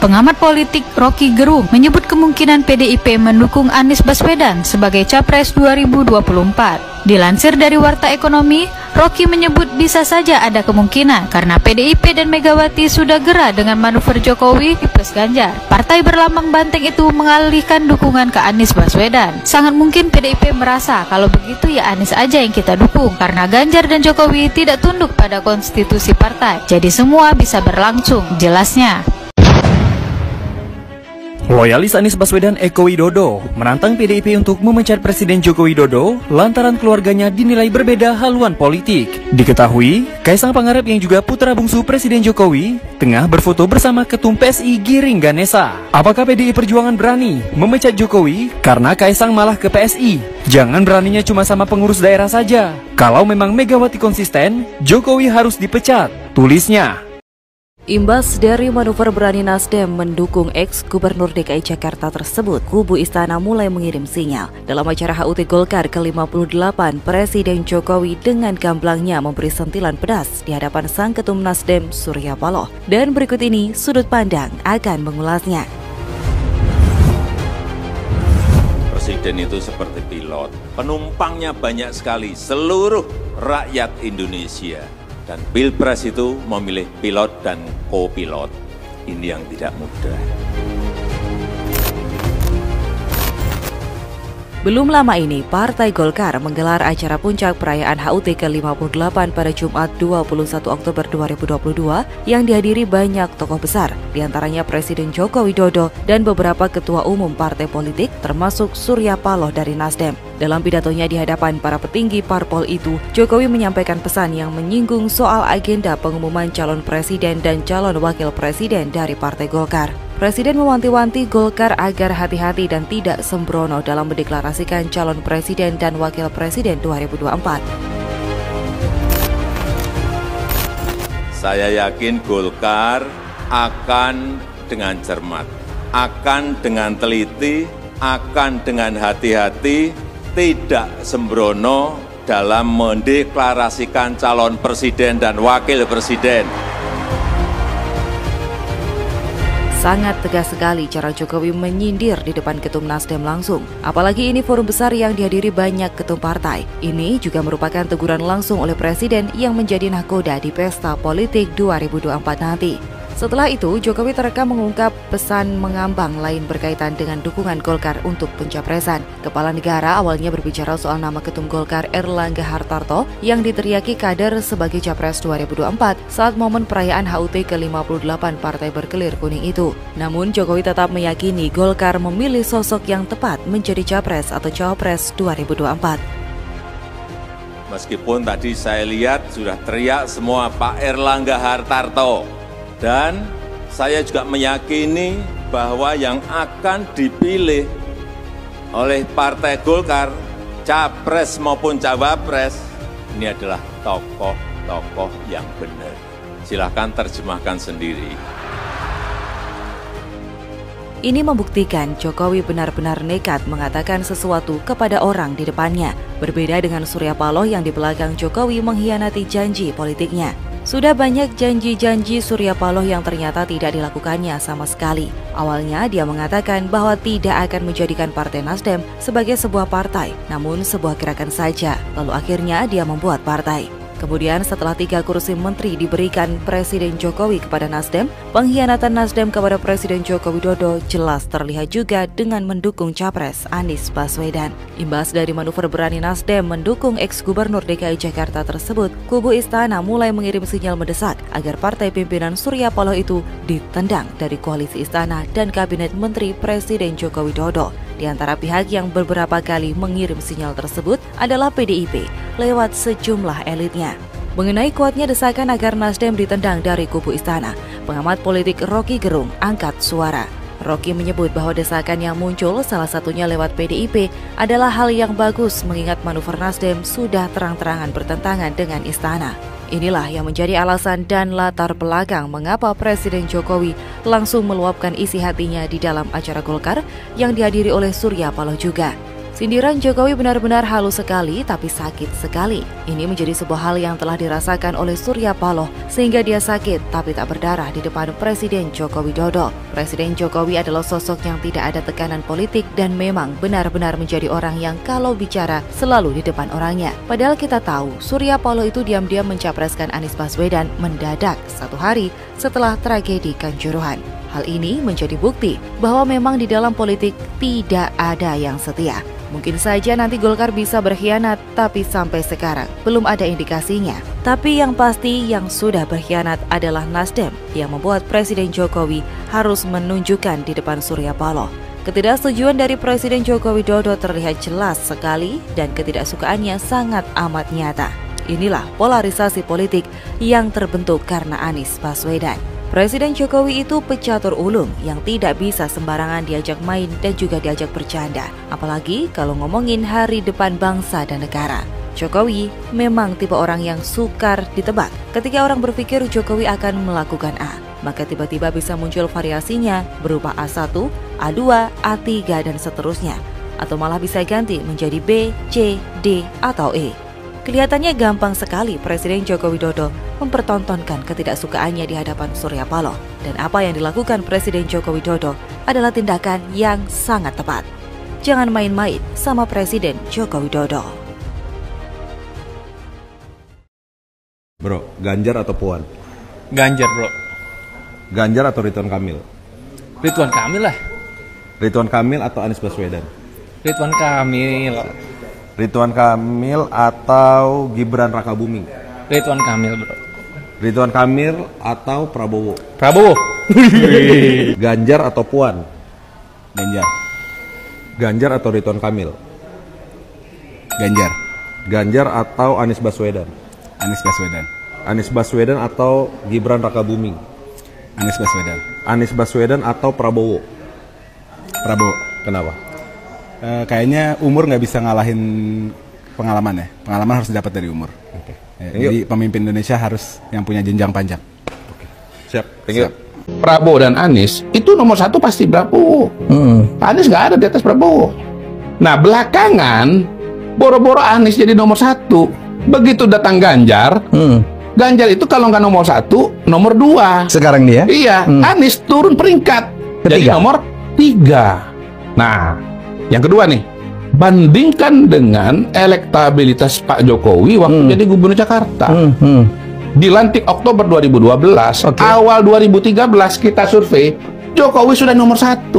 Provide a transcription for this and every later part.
Pengamat politik Rocky Gerung menyebut kemungkinan PDIP mendukung Anies Baswedan sebagai Capres 2024. Dilansir dari Warta Ekonomi, Rocky menyebut bisa saja ada kemungkinan karena PDIP dan Megawati sudah gerah dengan manuver Jokowi plus Ganjar. Partai berlambang banteng itu mengalihkan dukungan ke Anies Baswedan. Sangat mungkin PDIP merasa kalau begitu ya Anies aja yang kita dukung karena Ganjar dan Jokowi tidak tunduk pada konstitusi partai. Jadi semua bisa berlangsung, jelasnya. Loyalis Anies Baswedan Eko Widodo menantang PDIP untuk memecat Presiden Joko Widodo lantaran keluarganya dinilai berbeda haluan politik. Diketahui, Kaisang Pangarep yang juga putra bungsu Presiden Jokowi tengah berfoto bersama Ketum PSI Giring Ganesa. Apakah PDI Perjuangan berani memecat Jokowi karena Kaisang malah ke PSI? Jangan beraninya cuma sama pengurus daerah saja. Kalau memang Megawati konsisten, Jokowi harus dipecat, tulisnya. Imbas dari manuver berani Nasdem mendukung ex-gubernur DKI Jakarta tersebut, kubu istana mulai mengirim sinyal. Dalam acara HUT Golkar ke-58, Presiden Jokowi dengan gamblangnya memberi sentilan pedas di hadapan sang ketum Nasdem Surya Paloh. Dan berikut ini sudut pandang akan mengulasnya. Presiden itu seperti pilot, penumpangnya banyak sekali, seluruh rakyat Indonesia. Dan Pilpres itu memilih pilot dan co-pilot. Ini yang tidak mudah. Belum lama ini, Partai Golkar menggelar acara puncak perayaan HUT ke-58 pada Jumat 21 Oktober 2022 yang dihadiri banyak tokoh besar, diantaranya Presiden Joko Widodo dan beberapa ketua umum partai politik termasuk Surya Paloh dari Nasdem. Dalam pidatonya di hadapan para petinggi parpol itu, Jokowi menyampaikan pesan yang menyinggung soal agenda pengumuman calon presiden dan calon wakil presiden dari Partai Golkar. Presiden mewanti-wanti Golkar agar hati-hati dan tidak sembrono dalam mendeklarasikan calon presiden dan wakil presiden 2024. Saya yakin Golkar akan dengan cermat, akan dengan teliti, akan dengan hati-hati, tidak sembrono dalam mendeklarasikan calon presiden dan wakil presiden. Sangat tegas sekali cara Jokowi menyindir di depan ketum Nasdem langsung. Apalagi ini forum besar yang dihadiri banyak ketum partai. Ini juga merupakan teguran langsung oleh Presiden yang menjadi nahkoda di pesta politik 2024 nanti. Setelah itu, Jokowi terekam mengungkap pesan mengambang lain berkaitan dengan dukungan Golkar untuk pencapresan. Kepala negara awalnya berbicara soal nama ketum Golkar Erlangga Hartarto yang diteriaki kader sebagai Capres 2024 saat momen perayaan HUT ke-58 Partai Berkelir Kuning itu. Namun, Jokowi tetap meyakini Golkar memilih sosok yang tepat menjadi Capres atau Cawapres 2024. Meskipun tadi saya lihat sudah teriak semua Pak Erlangga Hartarto. Dan saya juga meyakini bahwa yang akan dipilih oleh Partai Golkar, Capres maupun Cawapres, ini adalah tokoh-tokoh yang benar. Silahkan terjemahkan sendiri. Ini membuktikan Jokowi benar-benar nekat mengatakan sesuatu kepada orang di depannya. Berbeda dengan Surya Paloh yang di belakang Jokowi mengkhianati janji politiknya. Sudah banyak janji-janji Surya Paloh yang ternyata tidak dilakukannya sama sekali. Awalnya dia mengatakan bahwa tidak akan menjadikan Partai Nasdem sebagai sebuah partai, namun sebuah gerakan saja. Lalu akhirnya dia membuat partai. Kemudian setelah 3 kursi menteri diberikan Presiden Jokowi kepada Nasdem, pengkhianatan Nasdem kepada Presiden Joko Widodo jelas terlihat juga dengan mendukung Capres Anies Baswedan. Imbas dari manuver berani Nasdem mendukung ex-gubernur DKI Jakarta tersebut, kubu istana mulai mengirim sinyal mendesak agar partai pimpinan Surya Paloh itu ditendang dari koalisi istana dan kabinet menteri Presiden Joko Widodo. Di antara pihak yang beberapa kali mengirim sinyal tersebut adalah PDIP lewat sejumlah elitnya. Mengenai kuatnya desakan agar Nasdem ditendang dari kubu istana, pengamat politik Rocky Gerung angkat suara. Rocky menyebut bahwa desakan yang muncul salah satunya lewat PDIP adalah hal yang bagus mengingat manuver Nasdem sudah terang-terangan bertentangan dengan istana. Inilah yang menjadi alasan dan latar belakang mengapa Presiden Jokowi langsung meluapkan isi hatinya di dalam acara Golkar yang dihadiri oleh Surya Paloh juga. Sindiran Jokowi benar-benar halus sekali tapi sakit sekali. Ini menjadi sebuah hal yang telah dirasakan oleh Surya Paloh sehingga dia sakit tapi tak berdarah di depan Presiden Joko Widodo. Presiden Jokowi adalah sosok yang tidak ada tekanan politik dan memang benar-benar menjadi orang yang kalau bicara selalu di depan orangnya. Padahal kita tahu Surya Paloh itu diam-diam mencapreskan Anies Baswedan mendadak 1 hari setelah tragedi Kanjuruhan. Hal ini menjadi bukti bahwa memang di dalam politik tidak ada yang setia. Mungkin saja nanti Golkar bisa berkhianat, tapi sampai sekarang belum ada indikasinya. Tapi yang pasti yang sudah berkhianat adalah Nasdem yang membuat Presiden Jokowi harus menunjukkan di depan Surya Paloh. Ketidaksetujuan dari Presiden Joko Widodo terlihat jelas sekali dan ketidaksukaannya sangat amat nyata. Inilah polarisasi politik yang terbentuk karena Anies Baswedan. Presiden Jokowi itu pecatur ulung yang tidak bisa sembarangan diajak main dan juga diajak bercanda. Apalagi kalau ngomongin hari depan bangsa dan negara. Jokowi memang tipe orang yang sukar ditebak. Ketika orang berpikir Jokowi akan melakukan A, maka tiba-tiba bisa muncul variasinya berupa A1, A2, A3, dan seterusnya. Atau malah bisa ganti menjadi B, C, D, atau E. Kelihatannya gampang sekali Presiden Joko Widodo mempertontonkan ketidaksukaannya di hadapan Surya Paloh. Dan apa yang dilakukan Presiden Joko Widodo adalah tindakan yang sangat tepat. Jangan main-main sama Presiden Joko Widodo. Bro, Ganjar atau Puan? Ganjar, bro. Ganjar atau Ridwan Kamil? Ridwan Kamil lah. Ridwan Kamil atau Anies Baswedan? Ridwan Kamil. Ridwan Kamil atau Gibran Rakabuming? Ridwan Kamil, bro. Ridwan Kamil atau Prabowo? Prabowo. Ganjar atau Puan? Ganjar. Ganjar atau Ridwan Kamil? Ganjar. Ganjar atau Anies Baswedan? Anies Baswedan. Anies Baswedan atau Gibran Rakabuming? Anies Baswedan. Anies Baswedan atau Prabowo? Prabowo. Kenapa? Kayaknya umur nggak bisa ngalahin pengalaman ya. Pengalaman harus didapat dari umur. Okay. Jadi pemimpin Indonesia harus yang punya jenjang panjang. Siap, thank you. Prabowo dan Anies itu nomor 1 pasti Prabowo. Anies nggak ada di atas Prabowo. Nah belakangan boro-boro Anies jadi nomor 1. Begitu datang Ganjar, Ganjar itu kalau nggak nomor 1, nomor 2. Sekarang dia? Iya, Anies turun peringkat. Jadi nomor 3. Nah, yang kedua nih, bandingkan dengan elektabilitas Pak Jokowi waktu jadi gubernur Jakarta. Dilantik Oktober 2012, awal 2013 kita survei, Jokowi sudah nomor 1.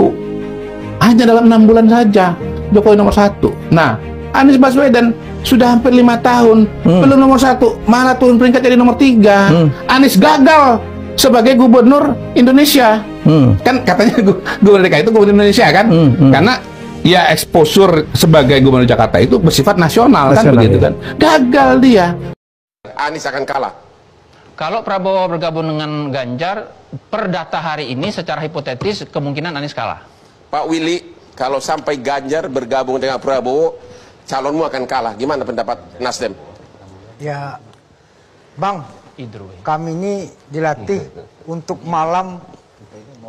Hanya dalam 6 bulan saja, Jokowi nomor 1. Nah, Anies Baswedan sudah hampir 5 tahun, belum nomor 1, malah turun peringkat jadi nomor 3. Anies gagal sebagai gubernur Indonesia. Kan katanya gubernur DKI itu gubernur Indonesia kan? Karena ya exposure sebagai gubernur Jakarta itu bersifat nasional kan begitu kan. Gagal dia. Anies akan kalah. Kalau Prabowo bergabung dengan Ganjar, per data hari ini secara hipotetis kemungkinan Anies kalah. Pak Willy, kalau sampai Ganjar bergabung dengan Prabowo, calonmu akan kalah. Gimana pendapat Nasdem? Ya, Bang, kami ini dilatih untuk malam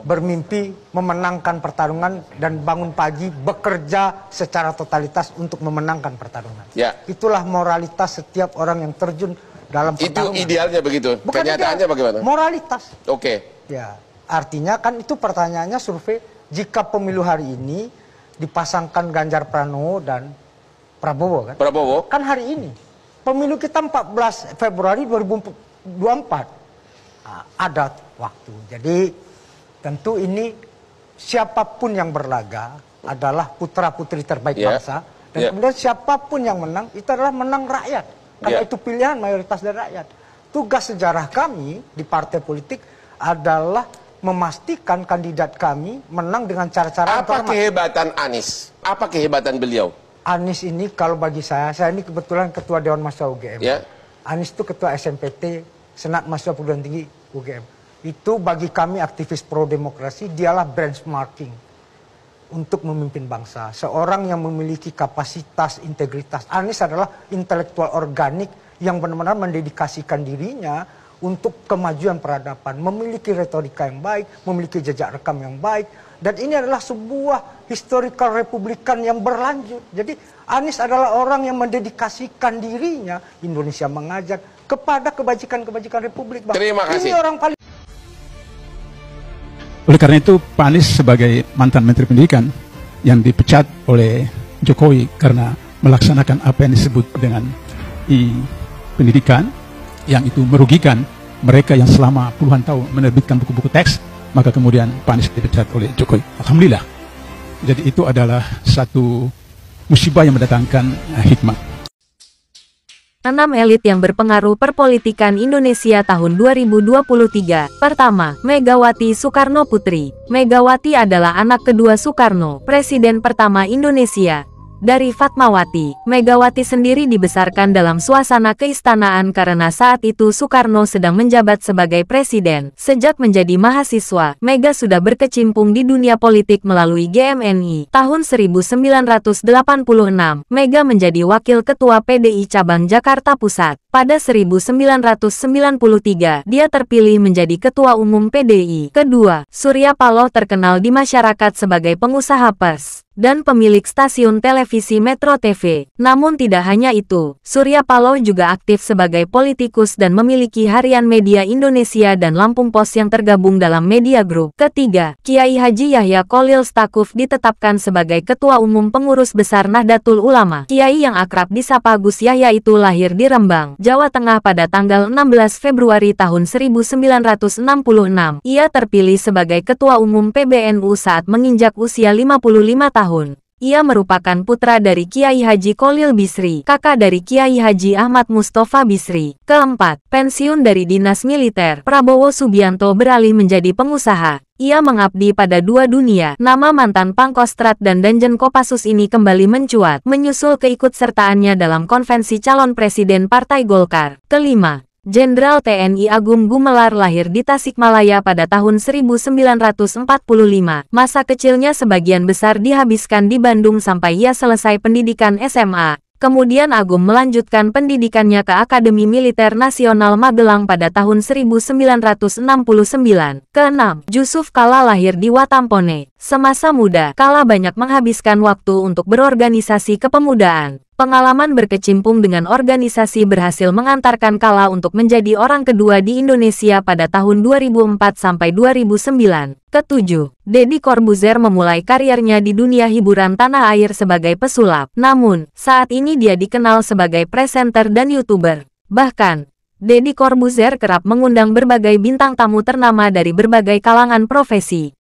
bermimpi memenangkan pertarungan dan bangun pagi bekerja secara totalitas untuk memenangkan pertarungan. Ya. Itulah moralitas setiap orang yang terjun dalam pertarungan. Itu idealnya begitu. Bukan kenyataannya ideal, bagaimana? Moralitas. Oke. Ya, artinya kan itu pertanyaannya survei, jika pemilu hari ini dipasangkan Ganjar Pranowo dan Prabowo kan? Prabowo. Kan hari ini. Pemilu kita 14 Februari 2024. Nah, ada waktu. Jadi tentu ini siapapun yang berlaga adalah putra-putri terbaik bangsa. Dan kemudian siapapun yang menang, itu adalah menang rakyat. Karena itu pilihan mayoritas dari rakyat. Tugas sejarah kami di partai politik adalah memastikan kandidat kami menang dengan cara-cara yang Apa kehebatan Anies? Apa kehebatan beliau? Anies ini kalau bagi saya ini kebetulan ketua Dewan Mahasiswa UGM. Anies itu ketua SMPT, Senat Mahasiswa Perguruan Tinggi UGM. Itu bagi kami aktivis pro-demokrasi, dialah benchmarking untuk memimpin bangsa. Seorang yang memiliki kapasitas, integritas. Anies adalah intelektual organik yang benar-benar mendedikasikan dirinya untuk kemajuan peradaban, memiliki retorika yang baik, memiliki jejak rekam yang baik, dan ini adalah sebuah historical republikan yang berlanjut. Jadi Anies adalah orang yang mendedikasikan dirinya, Indonesia mengajar, kepada kebajikan-kebajikan republik. Terima kasih. Ini orang paling. Oleh karena itu, Pak Anies sebagai mantan Menteri Pendidikan yang dipecat oleh Jokowi karena melaksanakan apa yang disebut dengan pendidikan, yang itu merugikan mereka yang selama puluhan tahun menerbitkan buku-buku teks, maka kemudian Pak Anies dipecat oleh Jokowi. Alhamdulillah. Jadi itu adalah satu musibah yang mendatangkan hikmah. 6 elit yang berpengaruh perpolitikan Indonesia tahun 2023. Pertama, Megawati Soekarno Putri. Megawati adalah anak kedua Soekarno, Presiden pertama Indonesia. Dari Fatmawati, Megawati sendiri dibesarkan dalam suasana keistanaan karena saat itu Soekarno sedang menjabat sebagai presiden. Sejak menjadi mahasiswa, Mega sudah berkecimpung di dunia politik melalui GMNI. Tahun 1986, Mega menjadi wakil ketua PDI cabang Jakarta Pusat. Pada 1993, dia terpilih menjadi ketua umum PDI. Kedua, Surya Paloh terkenal di masyarakat sebagai pengusaha pers dan pemilik stasiun televisi Metro TV. Namun tidak hanya itu, Surya Paloh juga aktif sebagai politikus dan memiliki harian Media Indonesia dan Lampung Pos yang tergabung dalam Media Group. Ketiga, Kiai Haji Yahya Kholil Stakuf ditetapkan sebagai Ketua Umum Pengurus Besar Nahdlatul Ulama. Kiai yang akrab disapa Gus Yahya itu lahir di Rembang, Jawa Tengah pada tanggal 16 Februari tahun 1966. Ia terpilih sebagai Ketua Umum PBNU saat menginjak usia 55 tahun. Ia merupakan putra dari Kiai Haji Kholil Bisri, kakak dari Kiai Haji Ahmad Mustafa Bisri. Keempat, pensiun dari dinas militer, Prabowo Subianto beralih menjadi pengusaha. Ia mengabdi pada dua dunia. Nama mantan Pangkostrat dan Danjen Kopassus ini kembali mencuat, menyusul keikutsertaannya dalam konvensi calon presiden Partai Golkar. Kelima, Jenderal TNI Agung Gumelar lahir di Tasikmalaya pada tahun 1945. Masa kecilnya sebagian besar dihabiskan di Bandung sampai ia selesai pendidikan SMA. Kemudian Agung melanjutkan pendidikannya ke Akademi Militer Nasional Magelang pada tahun 1969. Keenam, Jusuf Kalla lahir di Watampone. Semasa muda, Kalla banyak menghabiskan waktu untuk berorganisasi kepemudaan. Pengalaman berkecimpung dengan organisasi berhasil mengantarkan Kalla untuk menjadi orang kedua di Indonesia pada tahun 2004 sampai 2009. Ketujuh, Deddy Corbuzier memulai karirnya di dunia hiburan tanah air sebagai pesulap. Namun, saat ini dia dikenal sebagai presenter dan YouTuber. Bahkan, Deddy Corbuzier kerap mengundang berbagai bintang tamu ternama dari berbagai kalangan profesi.